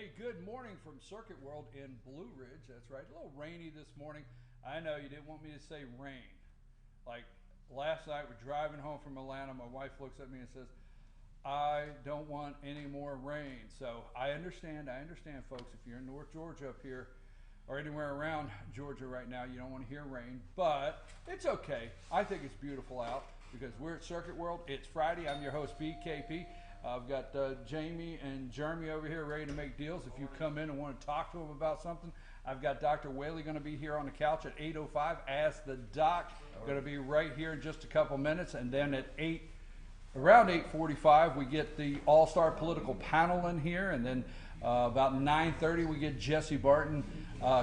Hey, good morning from Circuit World in Blue Ridge. That's right, a little rainy this morning. I know you didn't want me to say rain. Like last night, we're driving home from Atlanta. My wife looks at me and says, I don't want any more rain. So I understand, folks, if you're in North Georgia up here or anywhere around Georgia right now, you don't want to hear rain, but it's okay. I think it's beautiful out because we're at Circuit World. It's Friday. I'm your host, BKP. I've got Jamie and Jeremy over here ready to make deals. If you come in and want to talk to them about something, I've got Dr. Whaley going to be here on the couch at 8:05. Ask the doc. Going to be right here in just a couple minutes. And then at around 8:45, we get the all-star political panel in here. And then about 9:30, we get Jessie Barton,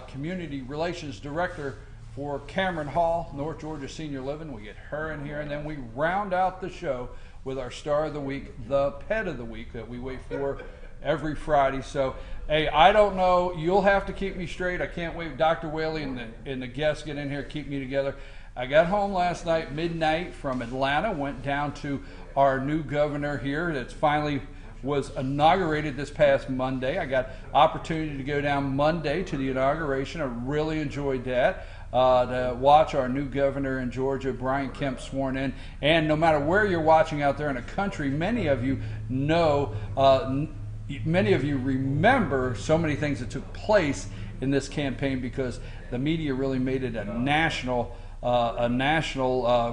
Community Relations Director for Cameron Hall, North Georgia Senior Living. We get her in here. And then we round out the show with our star of the week, the pet of the week that we wait for every Friday. So, hey, I don't know. You'll have to keep me straight. I can't wait. Dr. Whaley and the guests get in here, keep me together. I got home last night, midnight from Atlanta, went down to our new governor here that finally was inaugurated this past Monday. I got opportunity to go down Monday to the inauguration. I really enjoyed that. To watch our new governor in Georgia, Brian Kemp, sworn in. And no matter where you're watching out there in the country, many of you know, many of you remember so many things that took place in this campaign because the media really made it a national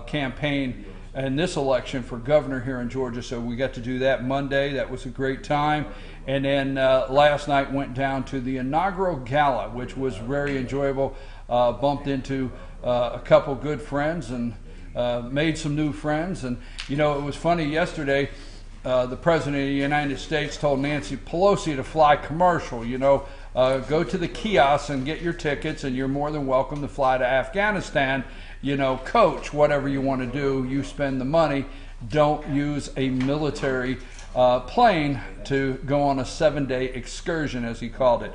campaign in this election for governor here in Georgia. So we got to do that Monday. That was a great time. And then last night went down to the inaugural gala, which was very enjoyable. Bumped into a couple good friends and made some new friends. And, you know, it was funny yesterday, the President of the United States told Nancy Pelosi to fly commercial, you know, go to the kiosks and get your tickets and you're more than welcome to fly to Afghanistan, you know, coach, whatever you want to do, you spend the money. Don't use a military plane to go on a 7-day excursion, as he called it.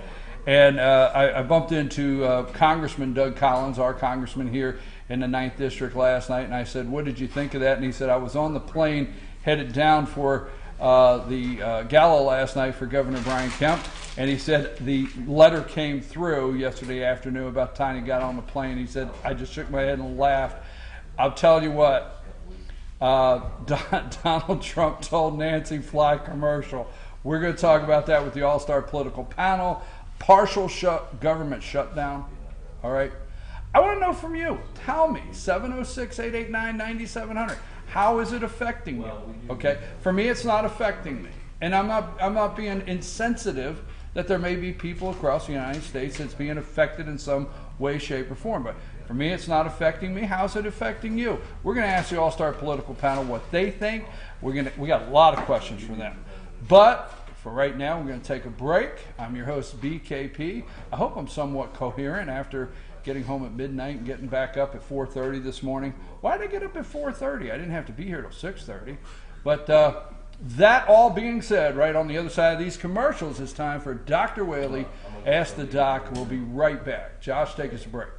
And I bumped into Congressman Doug Collins, our congressman here in the 9th District last night, and I said, what did you think of that? And he said, I was on the plane headed down for the gala last night for Governor Brian Kemp, and he said the letter came through yesterday afternoon about the time he got on the plane. He said, I just shook my head and laughed. I'll tell you what, Donald Trump told Nancy fly commercial. We're going to talk about that with the all-star political panel. Partial government shutdown, all right? I want to know from you. Tell me, 706-889-9700. How is it affecting you? Okay, for me, it's not affecting me, and I'm not being insensitive that there may be people across the United States that's being affected in some way, shape, or form. But for me, it's not affecting me. How's it affecting you? We're going to ask the all-star political panel what they think. We got a lot of questions for them, but for right now, we're going to take a break. I'm your host, BKP. I hope I'm somewhat coherent after getting home at midnight and getting back up at 4:30 this morning. Why did I get up at 4:30? I didn't have to be here till 6:30. But that all being said, right on the other side of these commercials, it's time for Dr. Whaley, Ask the Doc. We'll be right back. Josh, take us a break.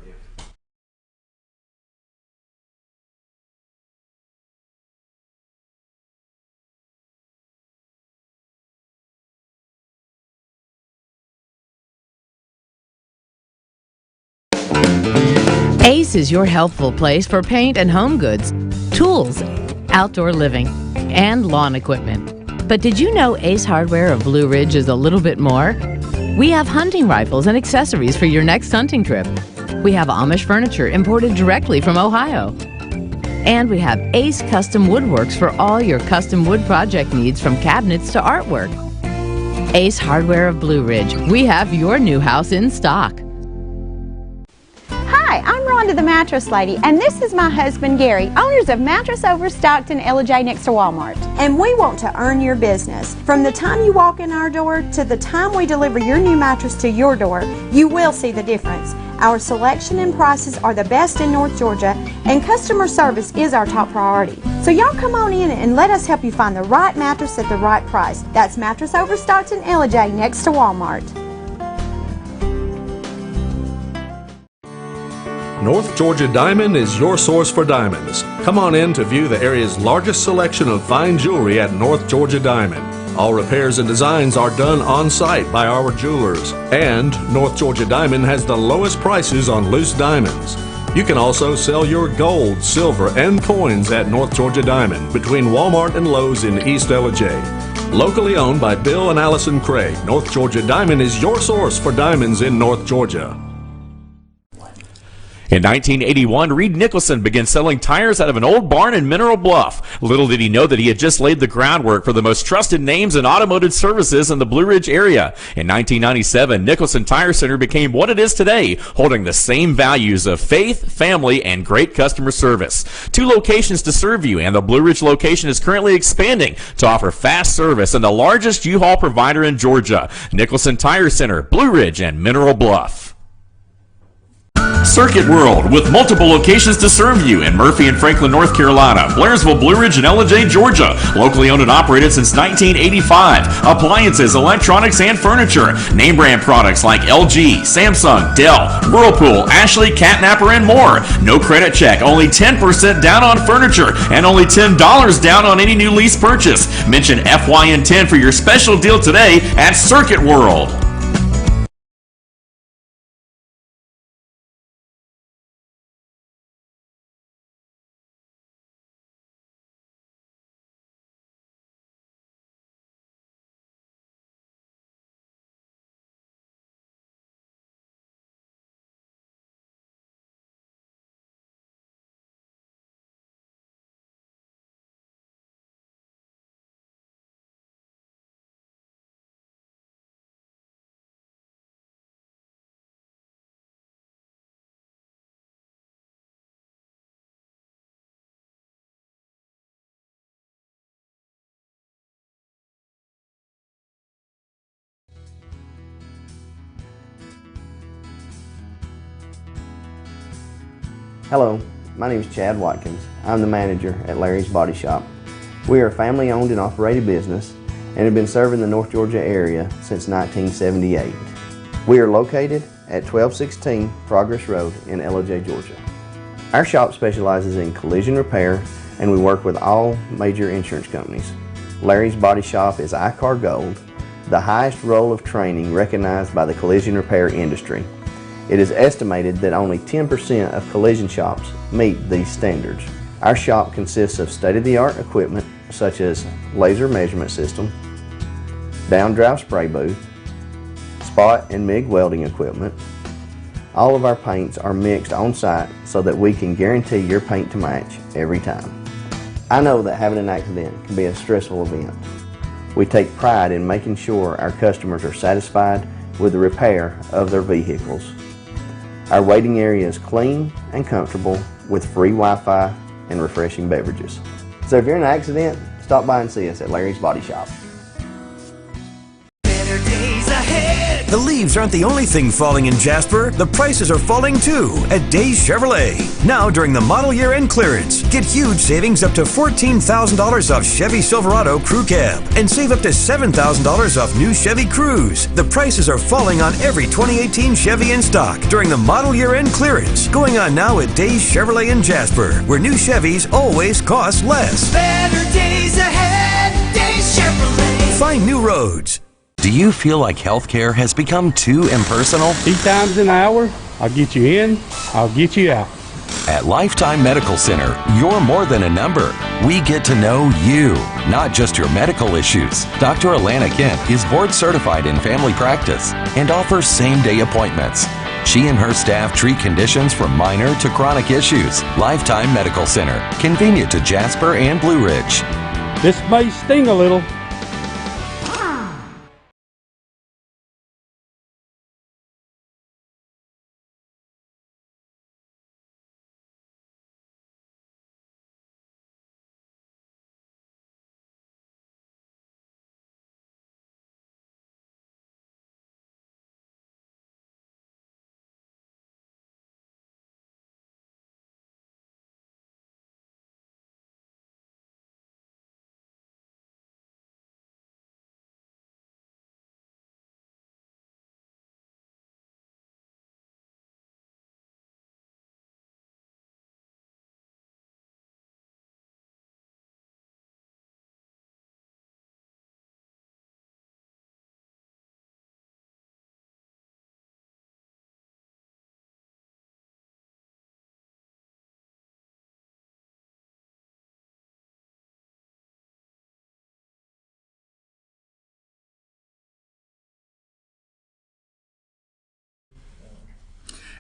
Ace is your healthful place for paint and home goods, tools, outdoor living, and lawn equipment. But did you know Ace Hardware of Blue Ridge is a little bit more? We have hunting rifles and accessories for your next hunting trip. We have Amish furniture imported directly from Ohio. And we have Ace Custom Woodworks for all your custom wood project needs, from cabinets to artwork. Ace Hardware of Blue Ridge. We have your new house in stock. Hi, I'm Rhonda the Mattress Lady, and this is my husband Gary, owners of Mattress Overstocked in Ella next to Walmart. And we want to earn your business. From the time you walk in our door to the time we deliver your new mattress to your door, you will see the difference. Our selection and prices are the best in North Georgia, and customer service is our top priority. So y'all come on in and let us help you find the right mattress at the right price. That's Mattress Overstocked in Ella next to Walmart. North Georgia Diamond is your source for diamonds. Come on in to view the area's largest selection of fine jewelry at North Georgia Diamond. All repairs and designs are done on-site by our jewelers. And North Georgia Diamond has the lowest prices on loose diamonds. You can also sell your gold, silver, and coins at North Georgia Diamond between Walmart and Lowe's in East Ellijay. Locally owned by Bill and Allison Craig, North Georgia Diamond is your source for diamonds in North Georgia. In 1981, Reed Nicholson began selling tires out of an old barn in Mineral Bluff. Little did he know that he had just laid the groundwork for the most trusted names in automotive services in the Blue Ridge area. In 1997, Nicholson Tire Center became what it is today, holding the same values of faith, family, and great customer service. 2 locations to serve you, and the Blue Ridge location is currently expanding to offer fast service and the largest U-Haul provider in Georgia. Nicholson Tire Center, Blue Ridge, and Mineral Bluff. Circuit World, with multiple locations to serve you in Murphy and Franklin, North Carolina, Blairsville, Blue Ridge, and Ellijay, Georgia. Locally owned and operated since 1985. Appliances, electronics, and furniture. Name brand products like LG, Samsung, Dell, Whirlpool, Ashley, Catnapper, and more. No credit check, only 10% down on furniture, and only $10 down on any new lease purchase. Mention FYN10 for your special deal today at Circuit World. Hello, my name is Chad Watkins. I'm the manager at Larry's Body Shop. We are a family-owned and operated business and have been serving the North Georgia area since 1978. We are located at 1216 Progress Road in Ellijay, Georgia. Our shop specializes in collision repair and we work with all major insurance companies. Larry's Body Shop is ICAR Gold, the highest role of training recognized by the collision repair industry. It is estimated that only 10% of collision shops meet these standards. Our shop consists of state-of-the-art equipment such as laser measurement system, down-drive spray booth, spot and MIG welding equipment. All of our paints are mixed on site so that we can guarantee your paint to match every time. I know that having an accident can be a stressful event. We take pride in making sure our customers are satisfied with the repair of their vehicles. Our waiting area is clean and comfortable with free Wi-Fi and refreshing beverages. So if you're in an accident, stop by and see us at Larry's Body Shop. Better days ahead. The leaves aren't the only thing falling in Jasper. The prices are falling too at Days Chevrolet. Now during the model year end clearance, get huge savings up to $14,000 off Chevy Silverado Crew Cab and save up to $7,000 off new Chevy Cruze. The prices are falling on every 2018 Chevy in stock during the model year end clearance, going on now at Days Chevrolet in Jasper, where new Chevys always cost less. Better days ahead, Days Chevrolet. Find new roads. Do you feel like healthcare has become too impersonal? 3 times an hour, I'll get you in, I'll get you out. At Lifetime Medical Center, you're more than a number. We get to know you, not just your medical issues. Dr. Alana Kent is board certified in family practice and offers same-day appointments. She and her staff treat conditions from minor to chronic issues. Lifetime Medical Center, convenient to Jasper and Blue Ridge. This may sting a little,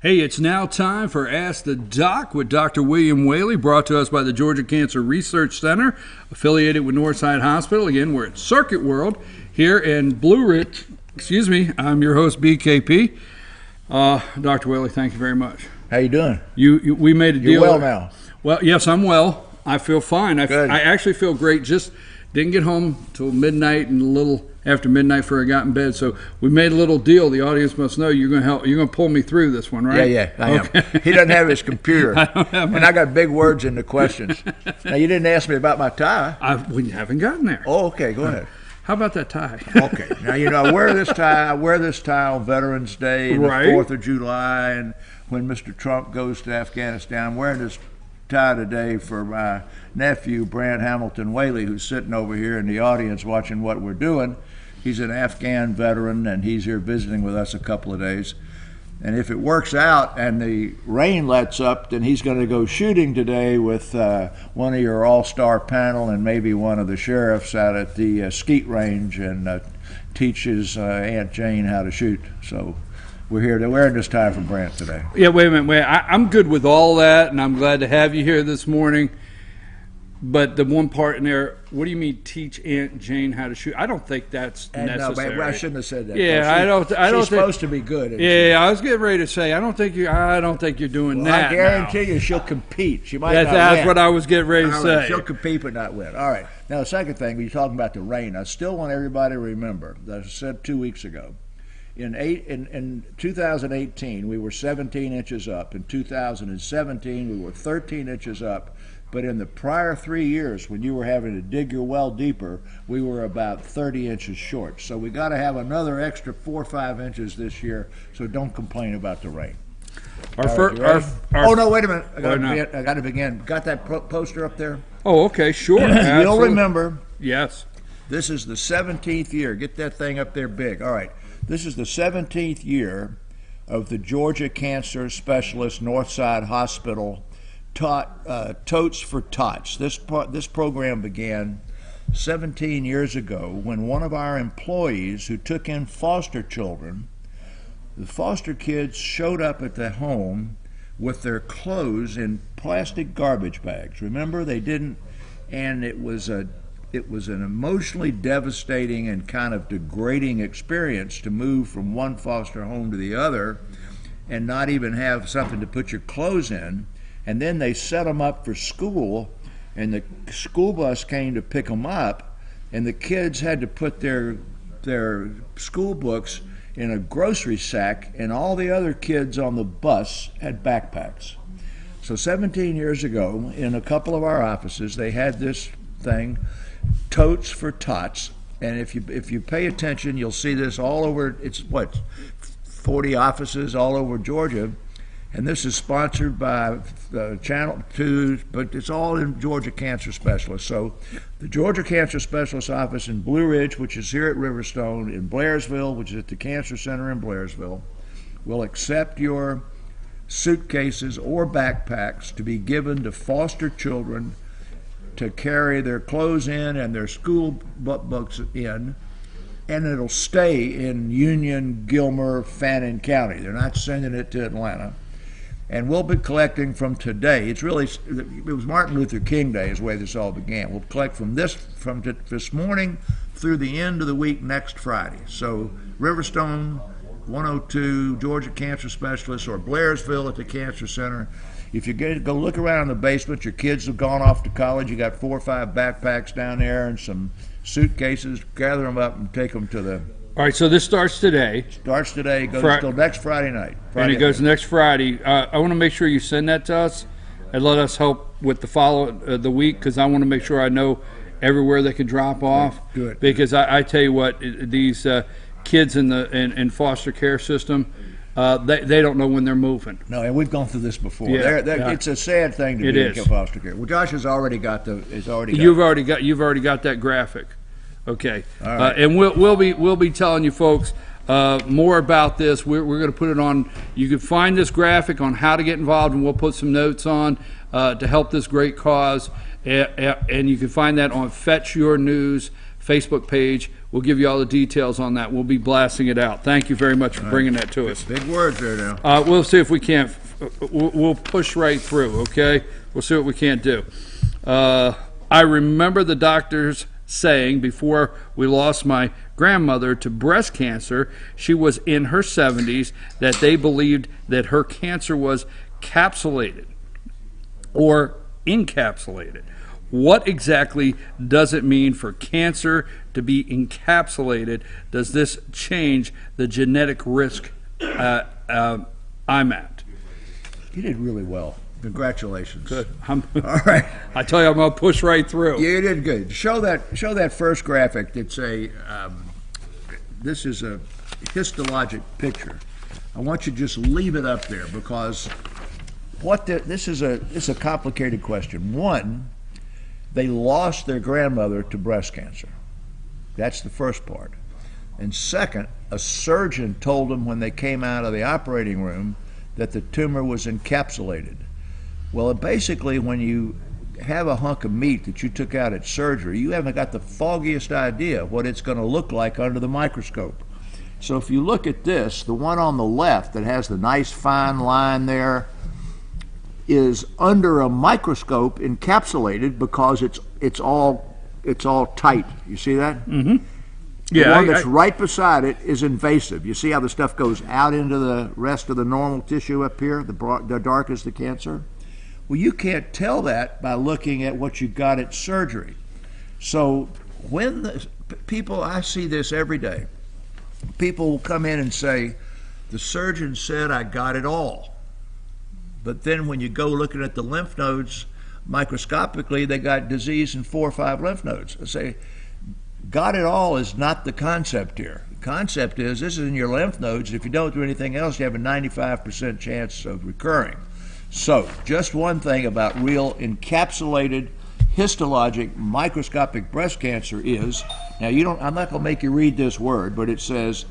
Hey, it's now time for Ask the Doc with Dr. William Whaley, brought to us by the Georgia Cancer Research Center, affiliated with Northside Hospital. Again, we're at Circuit World here in Blue Ridge. I'm your host, BKP. Dr. Whaley, thank you very much. How you doing? We made a deal. You're well now. Well, yes, I'm well. I feel fine. Good. I actually feel great. Just didn't get home till midnight and a little after midnight before I got in bed. So we made a little deal. The audience must know you're going to help. You're going to pull me through this one, right? Yeah, I am. He doesn't have his computer. I don't have and I got big words in the questions. Now, you didn't ask me about my tie. We haven't gotten there. Oh, okay. Go ahead. How about that tie? Okay. Now, I wear this tie. I wear this tie on Veterans Day and right. the 4th of July, and when Mr. Trump goes to Afghanistan. I'm wearing this tie today for my nephew, Brant Hamilton Whaley, who's sitting over here in the audience watching what we're doing. He's an Afghan veteran, and he's here visiting with us a couple of days. And if it works out and the rain lets up, then he's going to go shooting today with one of your all-star panel and maybe one of the sheriffs out at the skeet range and teach his Aunt Jane how to shoot. So we're here. They're wearing this tie for Brant today. Yeah, wait a minute. I'm good with all that, and I'm glad to have you here this morning. But the one part in there, what do you mean teach Aunt Jane how to shoot? I don't think that's necessary. No, I shouldn't have said that. Yeah, I don't. She's supposed to be good. Yeah, I was getting ready to say I don't think you're doing that. I guarantee you, she'll compete. She might not win. That's what I was getting ready to say. She'll compete but not win. All right. Now the second thing, when you're talking about the rain, I still want everybody to remember that I said 2 weeks ago. In 2018, we were 17 inches up. In 2017, we were 13 inches up. But in the prior 3 years, when you were having to dig your well deeper, we were about 30 inches short. So we got to have another extra 4 or 5 inches this year. So don't complain about the rain. Oh no! Wait a minute. I got to begin. Got that poster up there? Oh, okay, sure. You'll remember. Yes. This is the 17th year. Get that thing up there big. All right. This is the 17th year of the Georgia Cancer Specialist Northside Hospital Totes for Tots. This program began 17 years ago when one of our employees who took in foster children, the foster kids showed up at the home with their clothes in plastic garbage bags. Remember, they didn't, and it was an emotionally devastating and kind of degrading experience to move from one foster home to the other and not even have something to put your clothes in. And then they set them up for school, and the school bus came to pick them up, and the kids had to put their school books in a grocery sack, and all the other kids on the bus had backpacks. So 17 years ago, in a couple of our offices, they had this thing, Totes for Tots, and if you pay attention, you'll see this all over. It's 40 offices all over Georgia. And this is sponsored by Channel 2, but it's all in Georgia Cancer Specialists. So the Georgia Cancer Specialist office in Blue Ridge, which is here at Riverstone, in Blairsville, which is at the Cancer Center in Blairsville, will accept your suitcases or backpacks to be given to foster children to carry their clothes in and their school books in, and it'll stay in Union, Gilmer, Fannin County. They're not sending it to Atlanta. And we'll be collecting from today. It was Martin Luther King Day is the way this all began. We'll collect from this morning through the end of the week next Friday. So Riverstone, 102, Georgia Cancer Specialists, or Blairsville at the Cancer Center. If you go look around in the basement, your kids have gone off to college, you got 4 or 5 backpacks down there and some suitcases, gather them up and take them to the... All right, so this starts today. Goes till next Friday night. And it goes next Friday. I want to make sure you send that to us and let us help with the follow the week, because I want to make sure I know everywhere they can drop off. Good. Because I tell you what, these kids in foster care system, they don't know when they're moving. No, and we've gone through this before. Yeah, it's a sad thing to be in foster care. Well, Josh has already got You've already got that graphic. Okay, all right. And we'll be telling you folks more about this. We're going to put it on. You can find this graphic on how to get involved, and we'll put some notes on to help this great cause. And you can find that on Fetch Your News, Facebook page. We'll give you all the details on that. We'll be blasting it out. Thank you very much for bringing that to us. Big words there now. We'll see if we can't. We'll push right through, okay? We'll see what we can't do. I remember the doctors saying before we lost my grandmother to breast cancer, she was in her 70s, that they believed that her cancer was capsulated or encapsulated. What exactly does it mean for cancer to be encapsulated? Does this change the genetic risk I'm at? You did really well. Congratulations. Good. All right. I tell you, I'm going to push right through. You did good. Show that first graphic. It's this is a histologic picture. I want you to just leave it up there because this is a complicated question. One, they lost their grandmother to breast cancer. That's the first part. And second, a surgeon told them when they came out of the operating room that the tumor was encapsulated. Well, basically, when you have a hunk of meat that you took out at surgery, you haven't got the foggiest idea what it's going to look like under the microscope. So if you look at this, the one on the left that has the nice fine line there is under a microscope encapsulated because it's all tight. You see that? Mm-hmm. The one that's right beside it is invasive. You see how the stuff goes out into the rest of the normal tissue up here? The dark is the cancer. Well, you can't tell that by looking at what you got at surgery. So when the people, I see this every day, people will come in and say, the surgeon said I got it all. But then when you go looking at the lymph nodes, microscopically, they got disease in 4 or 5 lymph nodes. I say, got it all is not the concept here. The concept is this is in your lymph nodes. If you don't do anything else, you have a 95% chance of recurring. So, just one thing about real encapsulated histologic microscopic breast cancer is, now I'm not going to make you read this word, but it says,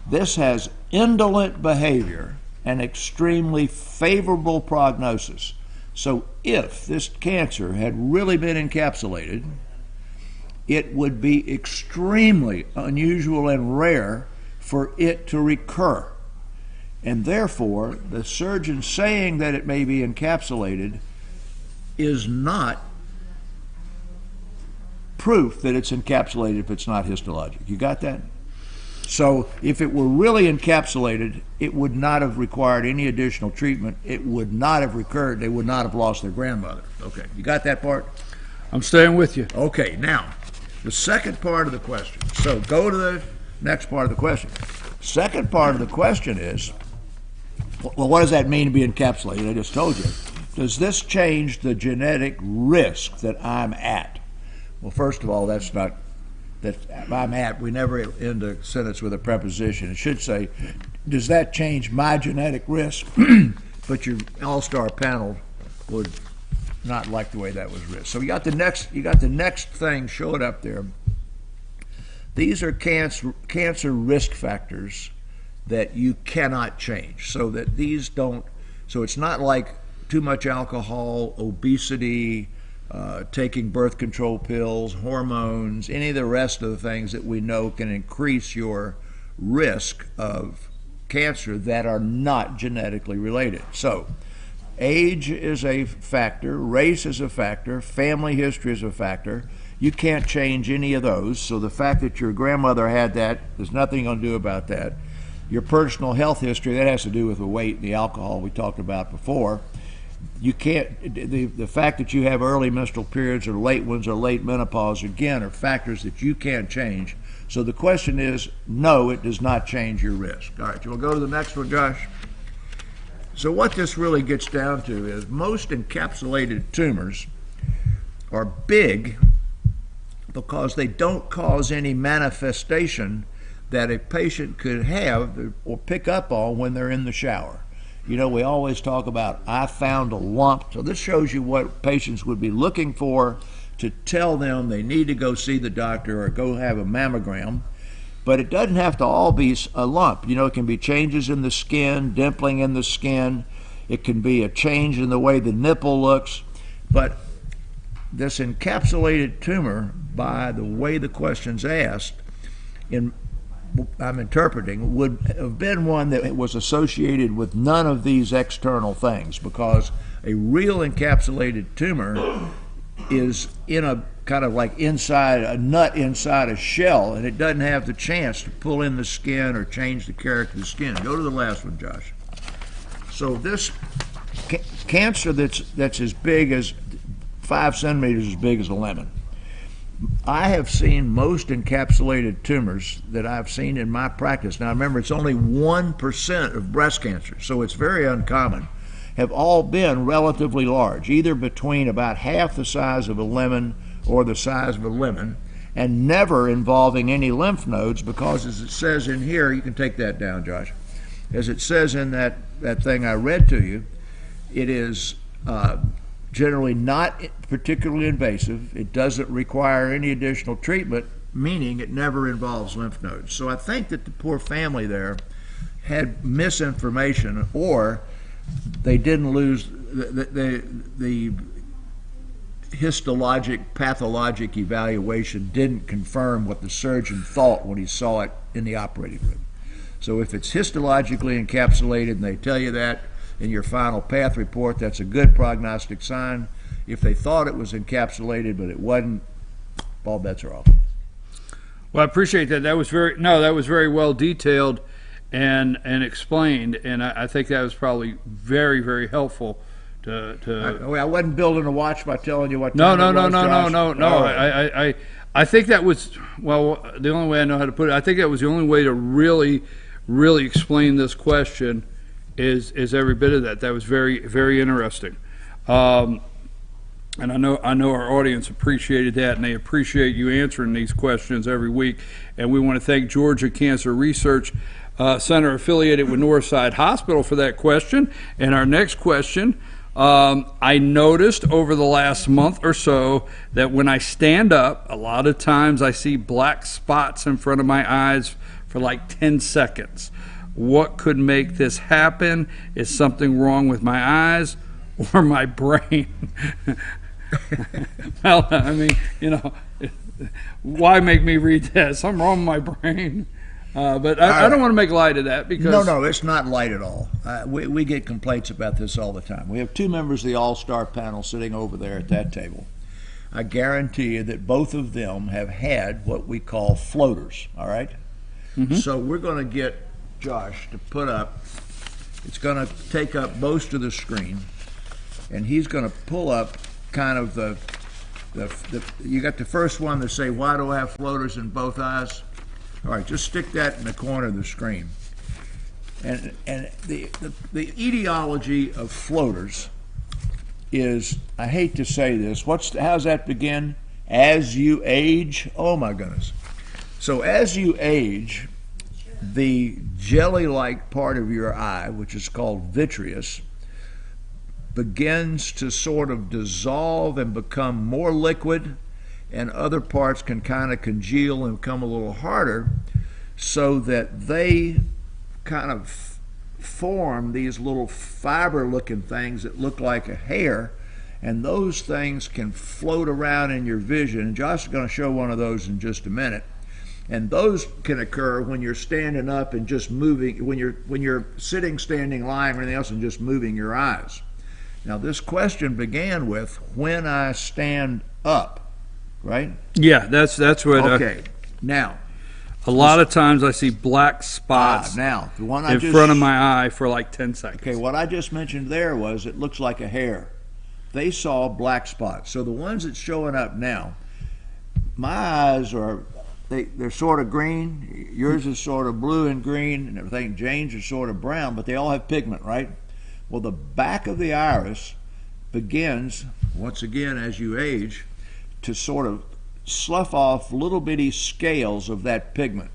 this has indolent behavior and extremely favorable prognosis. So if this cancer had really been encapsulated, it would be extremely unusual and rare for it to recur. And therefore, the surgeon saying that it may be encapsulated is not proof that it's encapsulated if it's not histologic. You got that? So if it were really encapsulated, it would not have required any additional treatment. It would not have recurred. They would not have lost their grandmother. Okay, you got that part? I'm staying with you. Okay, now, the second part of the question. So go to the next part of the question. Second part of the question is, well, what does that mean to be encapsulated? I just told you. Does this change the genetic risk that I'm at? Well, first of all, that's not that I'm at. We never end a sentence with a preposition. It should say, does that change my genetic risk? But your all-star panel would not like the way that was written. So you got the next thing. Show it up there. These are cancer risk factors that you cannot change. So that these don't. So it's not like too much alcohol, obesity, taking birth control pills, hormones, any of the rest of the things that we know can increase your risk of cancer that are not genetically related. So age is a factor, race is a factor, family history is a factor. You can't change any of those. So the fact that your grandmother had that, there's nothing you're going to do about that. Your personal health history, that has to do with the weight and the alcohol we talked about before. You can't, the fact that you have early menstrual periods or late ones or late menopause, again, are factors that you can't change. So the question is, no, it does not change your risk. All right, you want to go to the next one, Josh? So what this really gets down to is most encapsulated tumors are big because they don't cause any manifestation that a patient could have or pick up on when they're in the shower. You know, we always talk about, I found a lump. So this shows you what patients would be looking for to tell them they need to go see the doctor or go have a mammogram. But it doesn't have to all be a lump. You know, it can be changes in the skin, dimpling in the skin. It can be a change in the way the nipple looks. But this encapsulated tumor, by the way the question's asked, I'm interpreting, would have been one that was associated with none of these external things, because a real encapsulated tumor is in a kind of like inside a nut inside a shell, and it doesn't have the chance to pull in the skin or change the character of the skin. Go to the last one, Josh. So this cancer that's as big as 5 centimeters as big as a lemon. I have seen most encapsulated tumors that I've seen in my practice. Now remember, it's only 1% of breast cancer, so it's very uncommon, have all been relatively large, either between about half the size of a lemon or the size of a lemon, and never involving any lymph nodes, because as it says in here, you can take that down, Josh, as it says in that thing I read to you, it is generally not particularly invasive. It doesn't require any additional treatment, meaning it never involves lymph nodes. So I think that the poor family there had misinformation, or they didn't lose the histologic pathologic evaluation didn't confirm what the surgeon thought when he saw it in the operating room. So if it's histologically encapsulated and they tell you that in your final path report, that's a good prognostic sign. If they thought it was encapsulated but it wasn't, all bets are off. Well, I appreciate that. That was very well detailed and explained, and I think that was probably very, very helpful I wasn't building a watch by telling you what. No. Right. I think that was, well, the only way I know how to put it. I think that was the only way to really, really explain this question. Is every bit of that. That was very, very interesting, and I know our audience appreciated that, and they appreciate you answering these questions every week. And we want to thank Georgia Cancer Research Center, affiliated with Northside Hospital, for that question. And our next question. I noticed over the last month or so that when I stand up, a lot of times I see black spots in front of my eyes for like 10 seconds. What could make this happen? Is something wrong with my eyes or my brain? Well, I mean, why make me read that? Something wrong with my brain. But I don't want to make light of that, because... No, it's not light at all. We get complaints about this all the time. We have 2 members of the All-Star panel sitting over there at that table. I guarantee you that both of them have had what we call floaters, all right? Mm-hmm. So we're going to get Josh to put up, it's going to take up most of the screen, and he's going to pull up kind of the you got the first one to say, why do I have floaters in both eyes? All right, just stick that in the corner of the screen. And the etiology of floaters is, I hate to say this, how's that begin? As you age? Oh my goodness. So as you age, the jelly-like part of your eye, which is called vitreous, begins to sort of dissolve and become more liquid, and other parts can kind of congeal and become a little harder, so that they kind of form these little fiber-looking things that look like a hair, and those things can float around in your vision. And Josh is going to show one of those in just a minute. And those can occur when you're standing up and just moving, when you're sitting, standing, lying, or anything else, and just moving your eyes. Now, this question began with, when I stand up. Right? Yeah, that's what. Okay. Now, a lot of times I see black spots now, the one in front of my eye for like 10 seconds. Okay, what I just mentioned there was it looks like a hair. They saw black spots. So the ones that's showing up now, my eyes are, they're sort of green. Yours is sort of blue and green and everything. Jane's are sort of brown, but they all have pigment, right? Well, the back of the iris begins, once again, as you age, to sort of slough off little bitty scales of that pigment,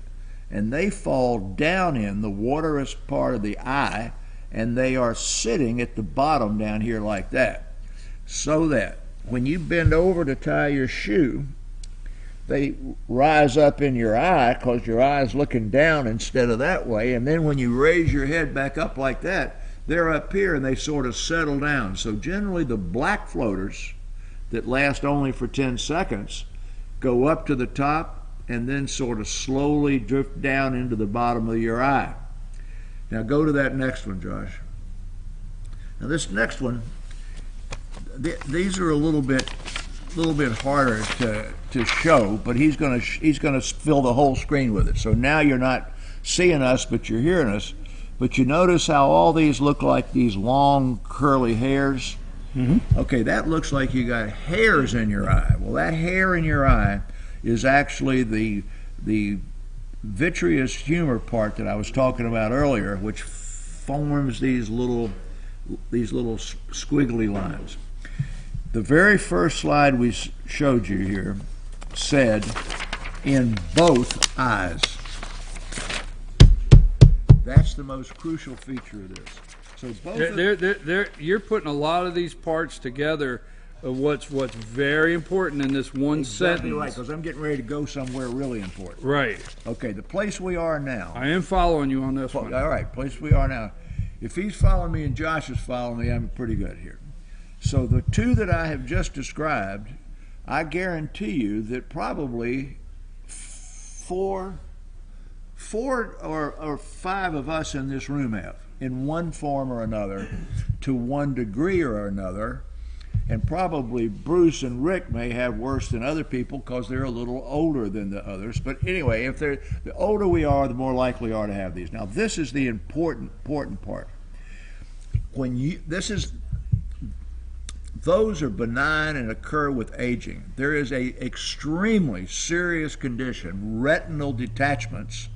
and they fall down in the waterous part of the eye, and they are sitting at the bottom down here like that, so that when you bend over to tie your shoe, they rise up in your eye because your eye is looking down instead of that way, and then when you raise your head back up like that, they're up here and they sort of settle down. So generally the black floaters that last only for 10 seconds go up to the top and then sort of slowly drift down into the bottom of your eye. Now go to that next one, Josh. Now this next one, these are a little bit harder to show, but he's gonna fill the whole screen with it. So now you're not seeing us, but you're hearing us. But you notice how all these look like these long curly hairs? Mm-hmm. Okay, that looks like you got hairs in your eye. Well, that hair in your eye is actually the vitreous humor part that I was talking about earlier, which forms these little squiggly lines. The very first slide we showed you here said, in both eyes. That's the most crucial feature of this. So both you're putting a lot of these parts together of what's very important in this one exactly sentence. Right, because I'm getting ready to go somewhere really important. Right. Okay, the place we are now. I am following you on this one. All right, place we are now. If he's following me and Josh is following me, I'm pretty good here. So the two that I have just described, I guarantee you that probably four or five of us in this room have, in one form or another, to one degree or another, and probably Bruce and Rick may have worse than other people because they're a little older than the others. But anyway, the older we are, the more likely we are to have these. Now, this is the important part. Those are benign and occur with aging. There is a extremely serious condition, retinal detachments,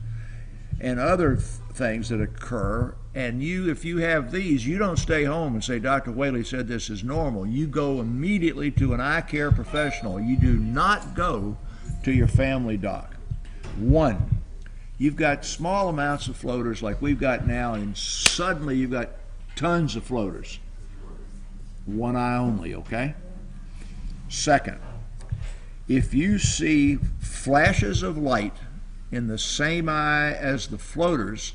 and other things that occur. And if you have these, you don't stay home and say, Dr. Whaley said this is normal. You go immediately to an eye care professional. You do not go to your family doc. One, you've got small amounts of floaters like we've got now, and suddenly you've got tons of floaters. One eye only, okay? Second, if you see flashes of light in the same eye as the floaters,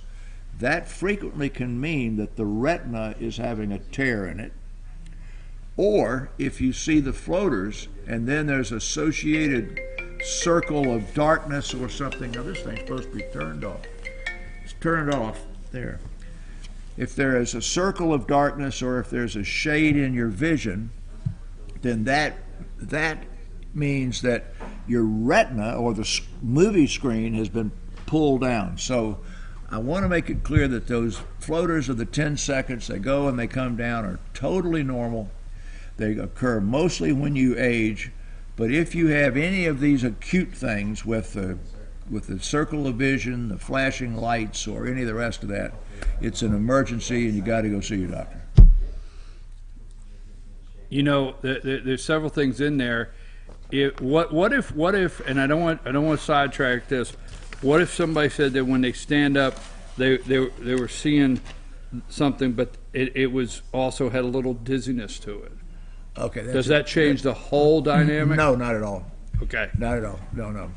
that frequently can mean that the retina is having a tear in it. Or if you see the floaters and then there's associated circle of darkness or something. Now this thing's supposed to be turned off. It's turned off there. If there is a circle of darkness or if there's a shade in your vision, then that means that your retina or the movie screen has been pulled down. So I want to make it clear that those floaters of the 10 seconds, they go and they come down, are totally normal. They occur mostly when you age, but if you have any of these acute things with the circle of vision, the flashing lights, or any of the rest of that, it's an emergency and you got to go see your doctor. You know, there's several things in there. What if, and I don't want to sidetrack this. What if somebody said that when they stand up, they were seeing something, but it was also had a little dizziness to it? Okay. Does that change the whole dynamic? No, not at all. Okay. Not at all. No.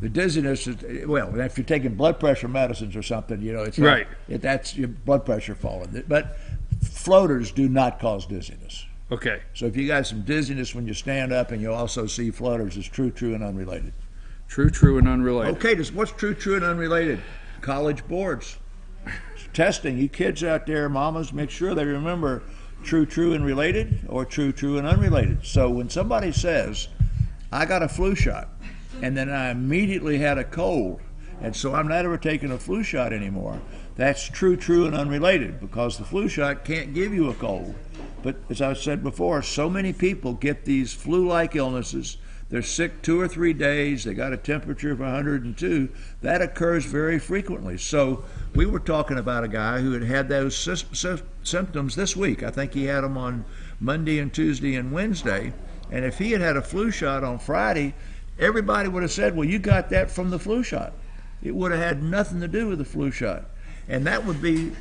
The dizziness is, well, if you're taking blood pressure medicines or something, you know, it's right. That's your blood pressure falling. But floaters do not cause dizziness. Okay. So if you got some dizziness when you stand up and you also see floaters, it's true, and unrelated. True, and unrelated. Okay, what's true, and unrelated? College boards. Testing. You kids out there, mamas, make sure they remember true, and related, or true, and unrelated. So when somebody says, I got a flu shot, and then I immediately had a cold, and so I'm not ever taking a flu shot anymore, that's true, and unrelated, because the flu shot can't give you a cold. But as I said before, so many people get these flu-like illnesses. They're sick 2 or 3 days. They got a temperature of 102. That occurs very frequently. So we were talking about a guy who had those symptoms this week. I think he had them on Monday and Tuesday and Wednesday. And if he had a flu shot on Friday, everybody would have said, well, you got that from the flu shot. It would have had nothing to do with the flu shot. And that would be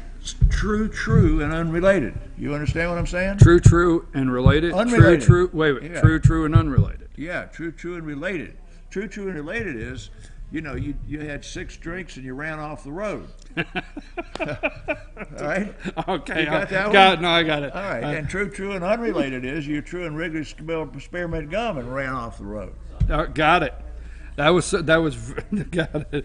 true, and unrelated. You understand what I'm saying? True, and related? Unrelated. Wait. Yeah. True, and unrelated. Yeah, true, and related. True, and related is you know, you had 6 drinks and you ran off the road. All right? Okay. You got that one? Got it. No, I got it. All right. And true and unrelated is you chewing and Wrigley's spearmint gum and ran off the road. Got it. That was got it.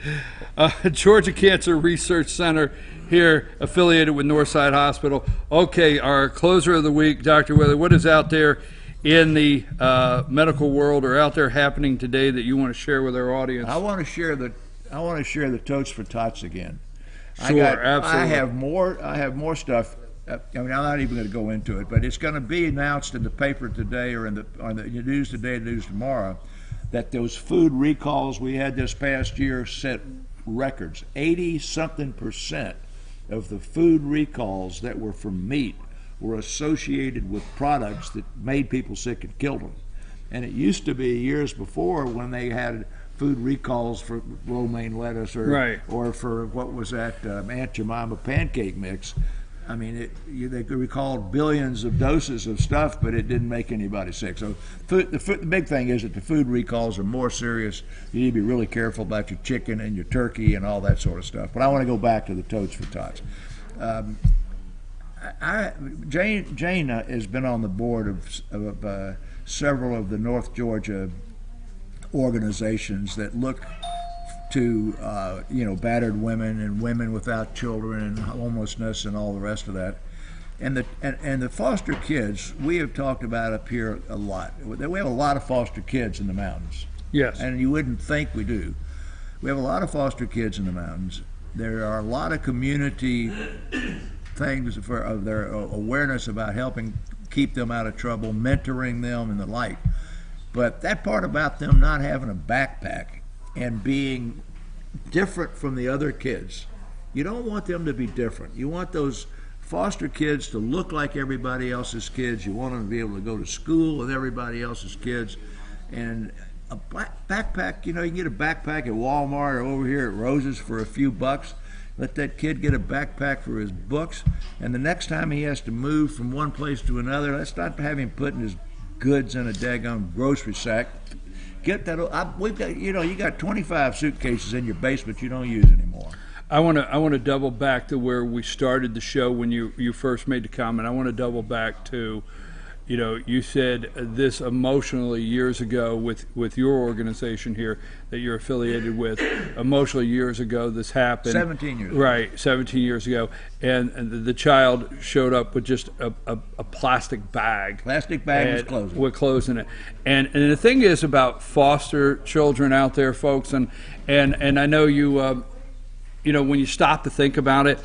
Georgia Cancer Research Center here, affiliated with Northside Hospital. Okay, our closer of the week, Dr. Withers, what is out there in the medical world or out there happening today that you want to share with our audience? I want to share the Totes for Tots again. Sure, absolutely. I have more stuff. I mean, I'm not even going to go into it, but it's going to be announced in the paper today or on the news today, the news tomorrow, that those food recalls we had this past year set records. 80-something% of the food recalls that were from meat were associated with products that made people sick and killed them. And it used to be years before when they had food recalls for romaine lettuce or for what was that Aunt Jemima pancake mix. I mean, they recalled billions of doses of stuff, but it didn't make anybody sick. So the big thing is that the food recalls are more serious. You need to be really careful about your chicken and your turkey and all that sort of stuff. But I want to go back to the Totes for Tots. Jane has been on the board of several of the North Georgia organizations that look to battered women and women without children and homelessness and all the rest of that, and the foster kids we have talked about up here a lot. We have a lot of foster kids in the mountains. Yes, and you wouldn't think we do. We have a lot of foster kids in the mountains. There are a lot of community things of their awareness about helping keep them out of trouble, mentoring them and the like. But that part about them not having a backpack and being different from the other kids, you don't want them to be different. You want those foster kids to look like everybody else's kids. You want them to be able to go to school with everybody else's kids. And a backpack, you can get a backpack at Walmart or over here at Rose's for a few bucks. Let that kid get a backpack for his books, and the next time he has to move from one place to another, let's not have him putting his goods in a daggone grocery sack. Get that. We've got, you got 25 suitcases in your basement you don't use anymore. I want to double back to where we started the show when you first made the comment. I want to double back to, you said this emotionally years ago with your organization here that you're affiliated with. Emotionally years ago this happened. 17 years ago. Right, 17 years ago. And the child showed up with just a plastic bag. Plastic bag with clothes in it. And the thing is about foster children out there, folks, and I know you, when you stop to think about it,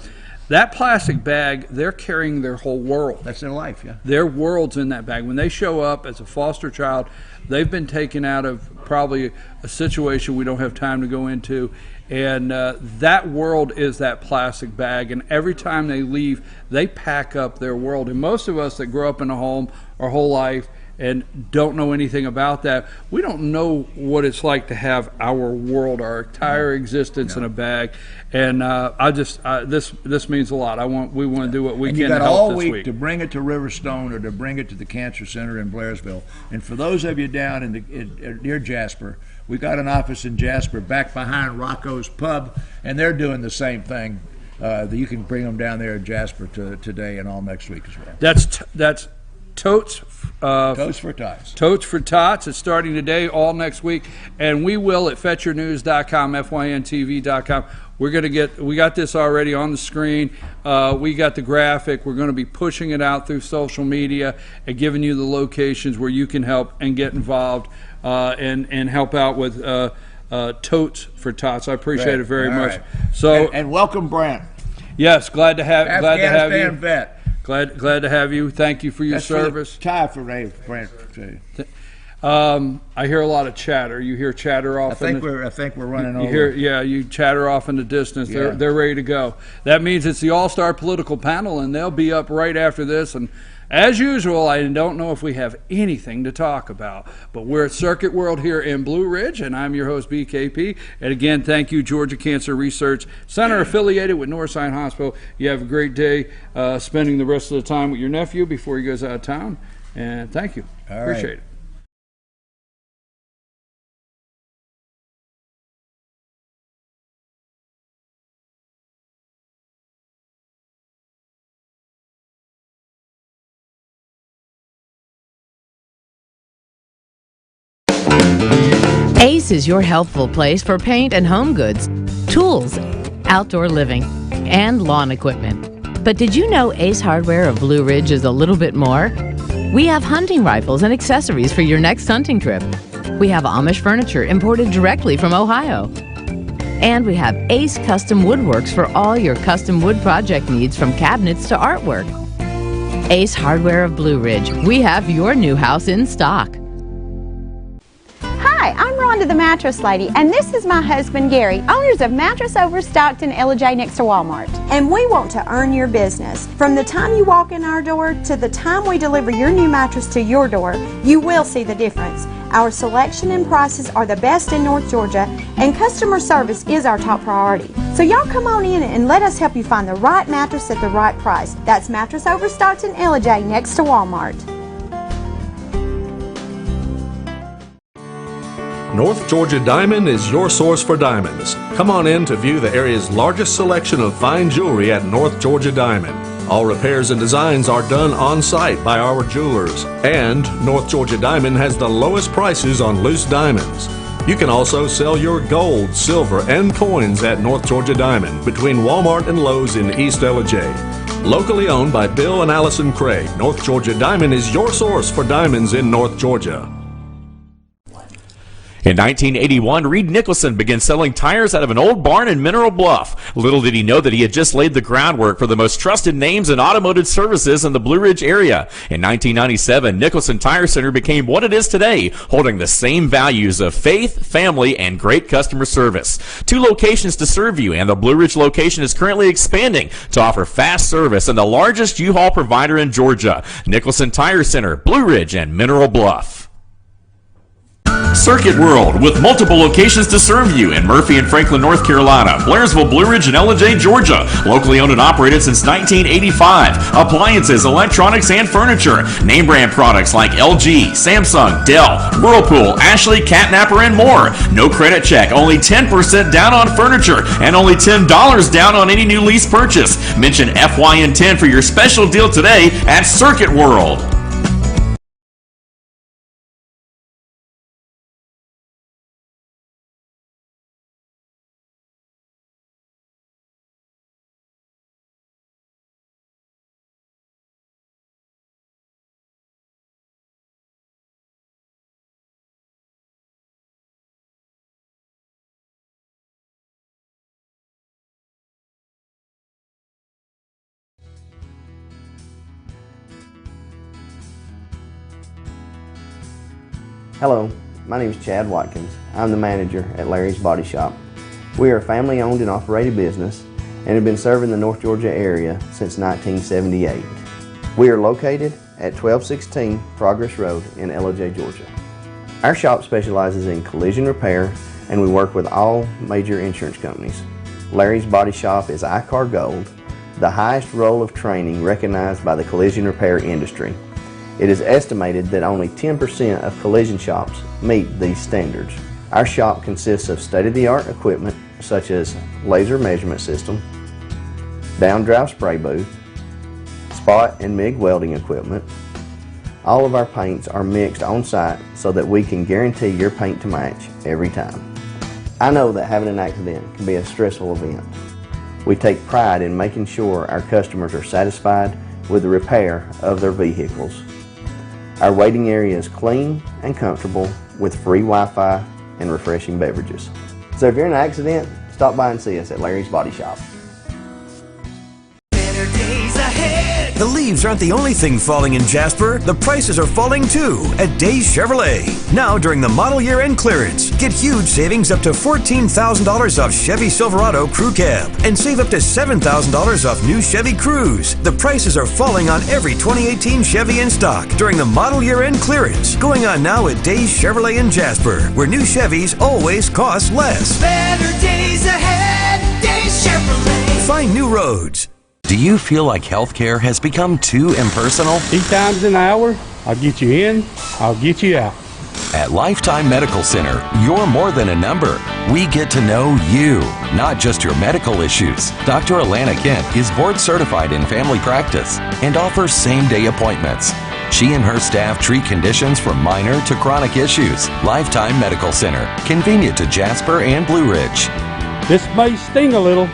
that plastic bag, they're carrying their whole world. That's their life, yeah. Their world's in that bag. When they show up as a foster child, they've been taken out of probably a situation we don't have time to go into. And that world is that plastic bag. And every time they leave, they pack up their world. And most of us that grow up in a home our whole life and don't know anything about that, we don't know what it's like to have our world, our entire existence in a bag. And this means a lot. We want to do what we can to help this week. You got all week to bring it to Riverstone or to bring it to the Cancer Center in Blairsville. And for those of you down near Jasper, we got an office in Jasper back behind Rocco's Pub, and they're doing the same thing. You can bring them down there in Jasper today and all next week as well. That's Totes for Tots. Totes for Tots. It's starting today, all next week, and we will at FetcherNews.com, FYNTV.com. We got this already on the screen. We got the graphic. We're going to be pushing it out through social media and giving you the locations where you can help and get involved and help out with Totes for Tots. I appreciate it very much. Right. So and welcome, Brent. Yes, glad to have you. Afghanistan vet. Glad to have you. Thank you for your service. Tie for Brent. I hear a lot of chatter. You hear chatter off. I think we're running over. You chatter off in the distance. Yeah. They're ready to go. That means it's the All-Star Political Panel, and they'll be up right after this. And as usual, I don't know if we have anything to talk about, but we're at Circuit World here in Blue Ridge, and I'm your host, BKP. And again, thank you, Georgia Cancer Research Center, affiliated with Northside Hospital. You have a great day spending the rest of the time with your nephew before he goes out of town. And thank you. Appreciate it. Ace is your healthful place for paint and home goods, tools, outdoor living, and lawn equipment. But did you know Ace Hardware of Blue Ridge is a little bit more? We have hunting rifles and accessories for your next hunting trip. We have Amish furniture imported directly from Ohio. And we have Ace Custom Woodworks for all your custom wood project needs, from cabinets to artwork. Ace Hardware of Blue Ridge. We have your new house in stock. Hi, I'm Rhonda the Mattress Lady, and this is my husband Gary, owners of Mattress Overstocked in Ella next to Walmart. And we want to earn your business. From the time you walk in our door to the time we deliver your new mattress to your door, you will see the difference. Our selection and prices are the best in North Georgia, and customer service is our top priority. So y'all come on in and let us help you find the right mattress at the right price. That's Mattress Overstocked in Ella next to Walmart. North Georgia Diamond is your source for diamonds. Come on in to view the area's largest selection of fine jewelry at North Georgia Diamond. All repairs and designs are done on site by our jewelers. And North Georgia Diamond has the lowest prices on loose diamonds. You can also sell your gold, silver, and coins at North Georgia Diamond between Walmart and Lowe's in East Ella. Locally owned by Bill and Allison Craig, North Georgia Diamond is your source for diamonds in North Georgia. In 1981, Reed Nicholson began selling tires out of an old barn in Mineral Bluff. Little did he know that he had just laid the groundwork for the most trusted names in automotive services in the Blue Ridge area. In 1997, Nicholson Tire Center became what it is today, holding the same values of faith, family, and great customer service. 2 locations to serve you, and the Blue Ridge location is currently expanding to offer fast service and the largest U-Haul provider in Georgia. Nicholson Tire Center, Blue Ridge, and Mineral Bluff. Circuit World, with multiple locations to serve you in Murphy and Franklin, North Carolina, Blairsville, Blue Ridge, and Ella, Georgia. Locally owned and operated since 1985. Appliances, electronics, and furniture. Name brand products like LG, Samsung, Dell, Whirlpool, Ashley, Catnapper, and more. No credit check, only 10% down on furniture, and only $10 down on any new lease purchase. Mention FYN10 for your special deal today at Circuit World. Hello, my name is Chad Watkins. I'm the manager at Larry's Body Shop. We are a family owned and operated business and have been serving the North Georgia area since 1978. We are located at 1216 Progress Road in Ella, Georgia. Our shop specializes in collision repair, and we work with all major insurance companies. Larry's Body Shop is ICAR Gold, the highest role of training recognized by the collision repair industry. It is estimated that only 10% of collision shops meet these standards. Our shop consists of state-of-the-art equipment such as laser measurement system, down-drive spray booth, spot and MIG welding equipment. All of our paints are mixed on site so that we can guarantee your paint to match every time. I know that having an accident can be a stressful event. We take pride in making sure our customers are satisfied with the repair of their vehicles. Our waiting area is clean and comfortable with free Wi-Fi and refreshing beverages. So if you're in an accident, stop by and see us at Larry's Body Shop. Better days ahead. The leaves aren't the only thing falling in Jasper. The prices are falling too at Days Chevrolet. Now during the model year end clearance, get huge savings up to $14,000 off Chevy Silverado Crew Cab and save up to $7,000 off new Chevy Cruze. The prices are falling on every 2018 Chevy in stock during the model year end clearance. Going on now at Days Chevrolet in Jasper, where new Chevys always cost less. Better days ahead. Days Chevrolet. Find new roads. Do you feel like healthcare has become too impersonal? 8 times an hour, I'll get you in, I'll get you out. At Lifetime Medical Center, you're more than a number. We get to know you, not just your medical issues. Dr. Alana Kent is board certified in family practice and offers same-day appointments. She and her staff treat conditions from minor to chronic issues. Lifetime Medical Center, convenient to Jasper and Blue Ridge. This may sting a little.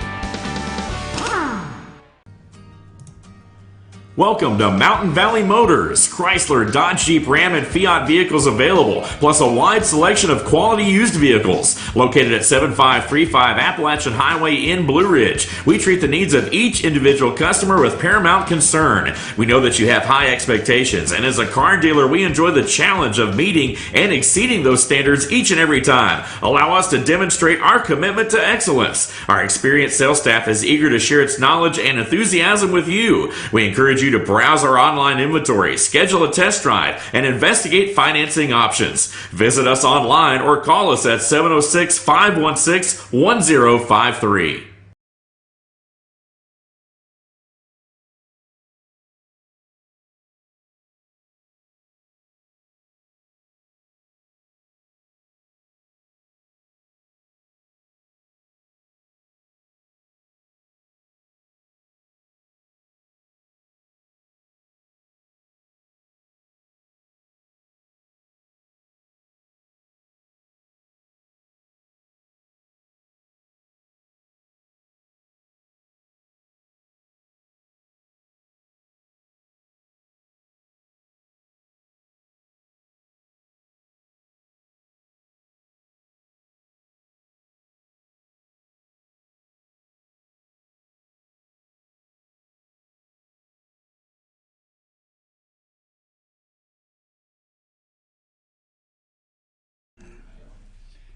Welcome to Mountain Valley Motors. Chrysler, Dodge, Jeep, Ram, and Fiat vehicles available, plus a wide selection of quality used vehicles. Located at 7535 Appalachian Highway in Blue Ridge, we treat the needs of each individual customer with paramount concern. We know that you have high expectations, and as a car dealer, we enjoy the challenge of meeting and exceeding those standards each and every time. Allow us to demonstrate our commitment to excellence. Our experienced sales staff is eager to share its knowledge and enthusiasm with you. We encourage you to browse our online inventory, schedule a test drive, and investigate financing options. Visit us online or call us at 706-516-1053.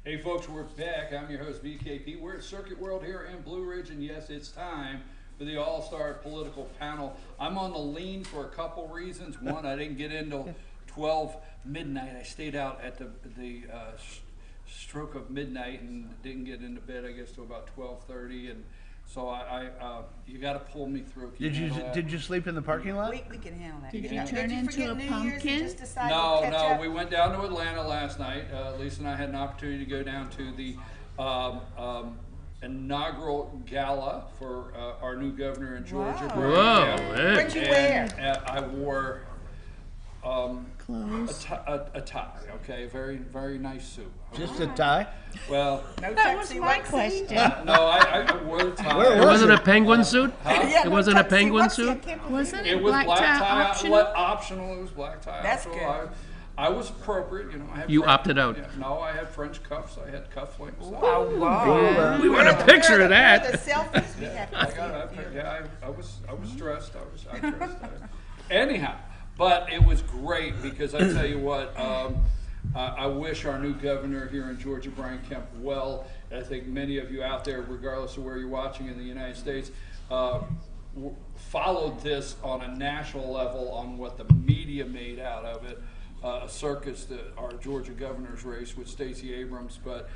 Hey folks, we're back. I'm your host BKP. We're at Circuit World here in Blue Ridge, and yes, it's time for the All-Star Political Panel. I'm on the lean for a couple reasons. One, I didn't get in till 12 midnight. I stayed out at the stroke of midnight and didn't get into bed, I guess, till about 12:30. And so you got to pull me through. Did you sleep in the parking lot? We can handle that. Did you turn into a pumpkin? No, we went down to Atlanta last night. Lisa and I had an opportunity to go down to the inaugural gala for our new governor in Georgia. Whoa! What'd you wear? I wore clothes. A tie. Okay, very very nice suit. Just a tie? Well, No That was tuxie my waxy? question. no, I wore the tie. Where It wasn't a penguin suit? Yeah, It no wasn't a tuxie penguin waxy, I suit? can't believe Wasn't It it was black black tie tie optional? optional. It was black tie That's optional. good. I was appropriate, you know. I had You French- opted out. Yeah, no, I had French cuffs. I had cufflinks. Oh, wow. We want a picture of that. The selfies we have I to got see. it. I was stressed. I dressed. Anyhow, but it was great because I tell you what, I wish our new governor here in Georgia, Brian Kemp, well. I think many of you out there, regardless of where you're watching in the United States, followed this on a national level on what the media made out of it. A circus, our Georgia governor's race with Stacey Abrams, but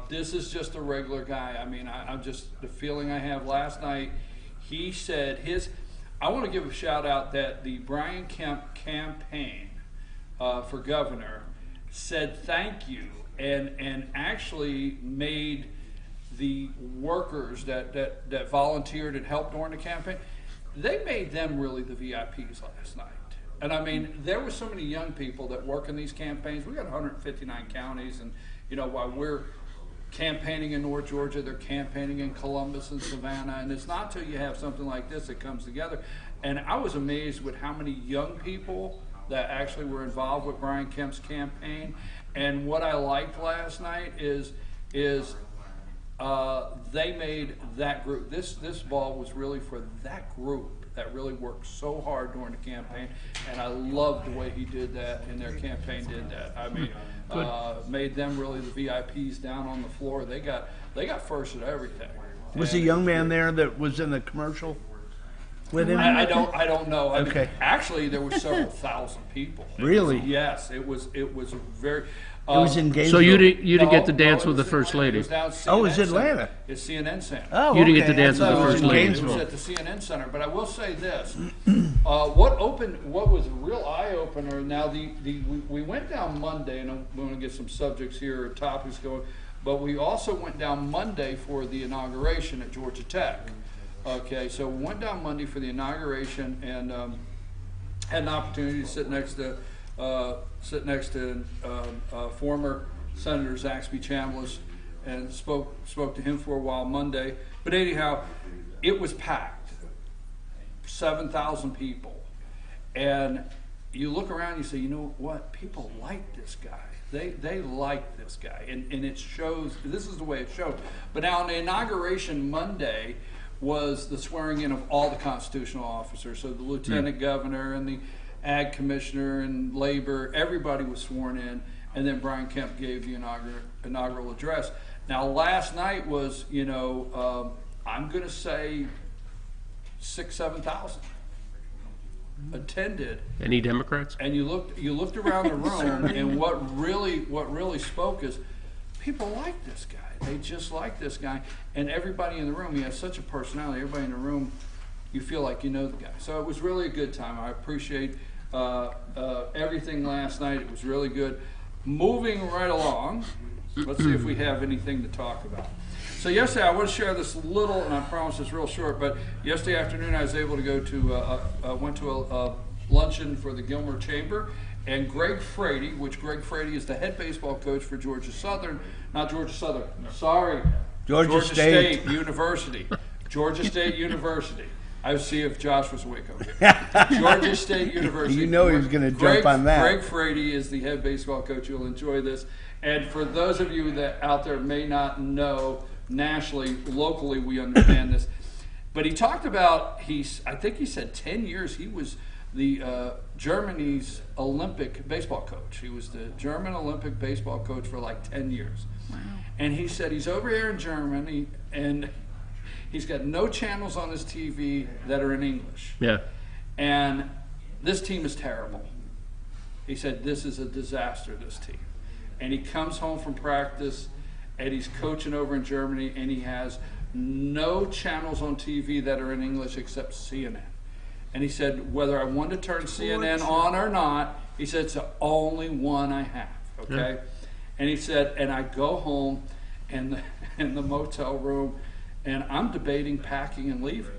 this is just a regular guy. I mean, I'm just, the feeling I have last night, he said I want to give a shout out that the Brian Kemp campaign for governor said thank you and actually made the workers that volunteered and helped during the campaign, they made them really the VIPs last night. And I mean, there were so many young people that work in these campaigns. We got 159 counties, and you know, while we're campaigning in North Georgia, they're campaigning in Columbus and Savannah, and it's not till you have something like this that comes together. And I was amazed with how many young people that actually were involved with Brian Kemp's campaign. And what I liked last night is they made that group. This ball was really for that group that really worked so hard during the campaign, and I loved the way he did that, and their campaign did that. I mean, made them really the VIPs down on the floor. They got first at everything. Was the young man there that was in the commercial with him? I don't know. I mean, Okay. actually, there were several thousand people. Really? Yes, it was very. It was in Gainesville. So you didn't get to dance it with the was First in lady? It was down at Oh, it's CNN Atlanta. Center. It's CNN Center. Oh, You didn't get to okay. dance I with thought the it was First in Lady. It was Gainesville. at the CNN Center, but I will say this: what was a real eye opener. Now, we went down Monday, and we want to get some subjects here, topics going, but we also went down Monday for the inauguration at Georgia Tech. Okay, so we went down Monday for the inauguration, and had an opportunity to sit next to former Senator Zaxby Chambliss and spoke to him for a while Monday. But anyhow, it was packed, 7,000 people, and you look around and you say, you know what? People like this guy. They like this guy, and it shows. This is the way it showed. But now on the inauguration Monday was the swearing in of all the constitutional officers. So the lieutenant governor and the ag commissioner and labor, everybody was sworn in, and then Brian Kemp gave the inaugural address. Now last night was, I'm going to say 6,000-7,000 attended. Any Democrats? And you looked around the room, and what really spoke is people like this guy. They just like this guy, and everybody in the room. He has such a personality. Everybody in the room, you feel like you know the guy. So it was really a good time. I appreciate everything last night. It was really good. Moving right along, let's see if we have anything to talk about. So yesterday, I want to share this little, and I promise it's real short, but yesterday afternoon I was able to go to, went to a luncheon for the Gilmer Chamber, and Greg Frady, which Greg Frady is the head baseball coach for Georgia Southern, not Georgia Southern, sorry, Georgia State University. Georgia State University. I would see if Josh was awake over here. Georgia State University. You know he was going to jump on that. Greg Frady is the head baseball coach. You'll enjoy this. And for those of you that out there may not know, nationally, locally, we understand this. But he talked about, I think he said 10 years, he was the Germany's Olympic baseball coach. He was the German Olympic baseball coach for like 10 years. Wow. And he said he's over here in Germany, and he's got no channels on his TV that are in English. Yeah. And this team is terrible. He said, this is a disaster, this team. And he comes home from practice, and he's coaching over in Germany, and he has no channels on TV that are in English except CNN. And he said, whether I want to turn CNN on or not, he said, it's the only one I have, okay? Yeah. And he said, and I go home in the motel room, and I'm debating packing and leaving.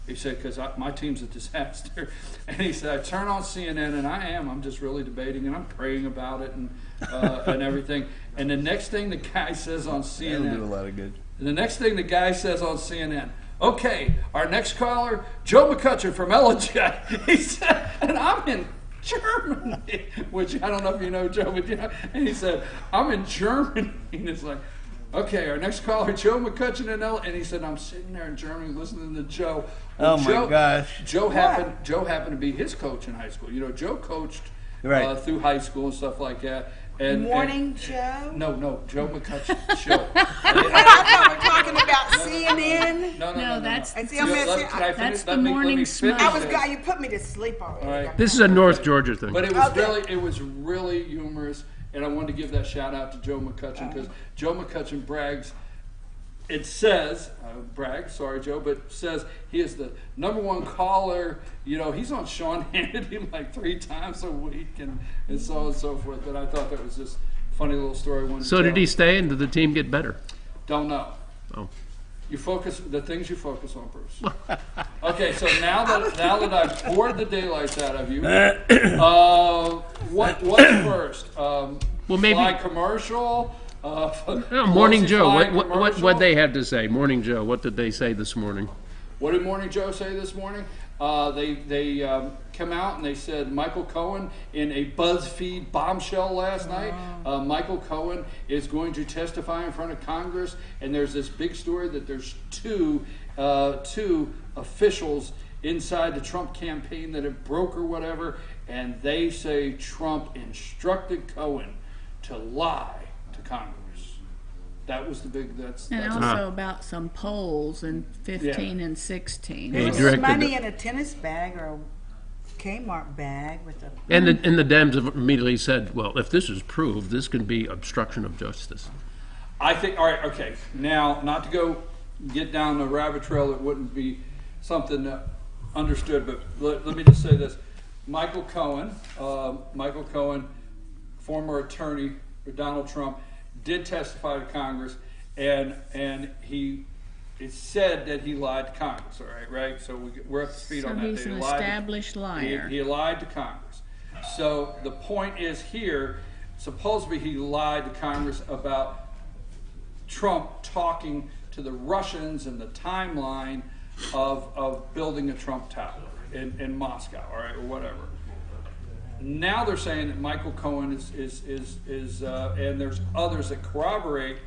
He said, because my team's a disaster. And he said, I turn on CNN, and I'm just really debating, and I'm praying about it and everything. And the next thing the guy says on CNN, that'll do a lot of good. The next thing the guy says on CNN, okay, our next caller, Joe McCutcheon from LJ. He said, and I'm in Germany, which I don't know if you know Joe, but and he said, I'm in Germany. And it's like, okay, our next caller, Joe McCutcheon and and he said, I'm sitting there in Germany listening to Joe. Well, my gosh. Joe happened to be his coach in high school. Joe coached through high school and stuff like that. Joe? No, Joe McCutcheon show. I thought we were talking about CNN. No, that's that's the morning smoke. You put me to sleep already. All right. This is a North Georgia thing. But it was really humorous, and I wanted to give that shout out to Joe McCutcheon because Joe McCutcheon brags. It says, sorry Joe, but says he is the #1 caller. He's on Sean Hannity like 3 times a week and so on and so forth. But I thought that was just a funny little story. So did he stay, and did the team get better? Don't know. Oh. You focus the things you focus on, Bruce. Okay, so now that I've bored the daylights out of you, what's first? Well, maybe Fly commercial. Morning Joe. What they had to say? Morning Joe. What did they say this morning? What did Morning Joe say this morning? They come out and they said Michael Cohen in a BuzzFeed bombshell last night. Michael Cohen is going to testify in front of Congress, and there's this big story that there's two officials inside the Trump campaign that have broke or whatever, and they say Trump instructed Cohen to lie to Congress. That was the big. And also about some polls in 15 and 16. There was some money in a tennis bag or a Kmart bag with a. And the Dems have immediately said, "Well, if this is proved, this can be obstruction of justice." I think. All right. Okay. Now, not to get down the rabbit trail that wouldn't be something understood, but let me just say this: Michael Cohen, former attorney for Donald Trump, did testify to Congress, and he It's said that he lied to Congress, all right, right? So we're up to speed So on that. he's an established liar. He lied to Congress. So the point is here, supposedly he lied to Congress about Trump talking to the Russians and the timeline of building a Trump Tower in Moscow, all right, or whatever. Now they're saying that Michael Cohen is and there's others that corroborate